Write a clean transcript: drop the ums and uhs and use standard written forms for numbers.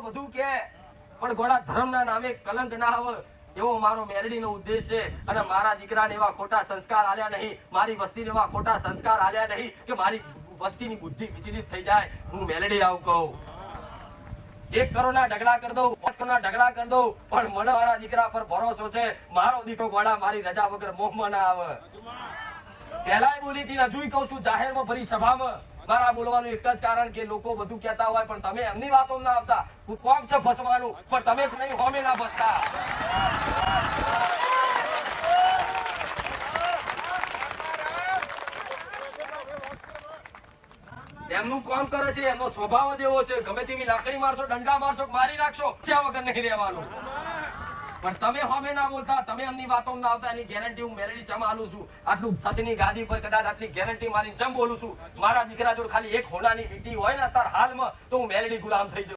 બધું કે પણ ગોળા ધર્મના નામે કલંક ના આવે એવો મારો મેલડીનો ઉદ્દેશ છે અને મારા દીકરાને એવા ખોટા સંસ્કાર આલ્યા નહીં, મારી વસ્તીને એવા ખોટા સંસ્કાર આલ્યા નહીં કે મારી વસ્તીની બુદ્ધિ વિચલિત થઈ જાય. હું મેલડી આવું કહું, 1 કરોડના ઢગલા કરી દઉં, 5 કરોડના ઢગલા કરી દઉં, પણ મને મારા દીકરા પર ભરોસો છે. મારો દીકરો ગોળા મારી રજા વગર મોહમાં ના આવે. પહેલાય બોલી હતી, હજુય કહું છું જાહેરમાં ભરી સભામાં. મારા બોલવાનું એક જ કારણ કે લોકો બધું કહેતા હોય પણ તમે એમની વાતો ના આવતા. હું કોમ છે ફસવાનું, પણ તમે નહીં હોમે ના ફસતા. એમનું કામ કરે છે, એમનો સ્વભાવ જ એવો છે. ગમે તેવી લાકડી મારશો, ડંડા મારશો, મારી નાખશો, ત્યાં વગર નહીં રહેવાનું. પણ તમે હોમે ના બોલતા, તમે એમની વાતો ના આવતા. એની ગેરંટી હું મેલડી ચમ આલું છું. આટલું સતની ગાદી પર કદાચ આટલી ગેરંટી મારી ચમ બોલું છું. મારા દીકરા જોડે ખાલી એક હોનાની વીંટી હોય ને અત્યારે હાલમાં તો હું મેલડી ગુલામ થઈ જાઉં.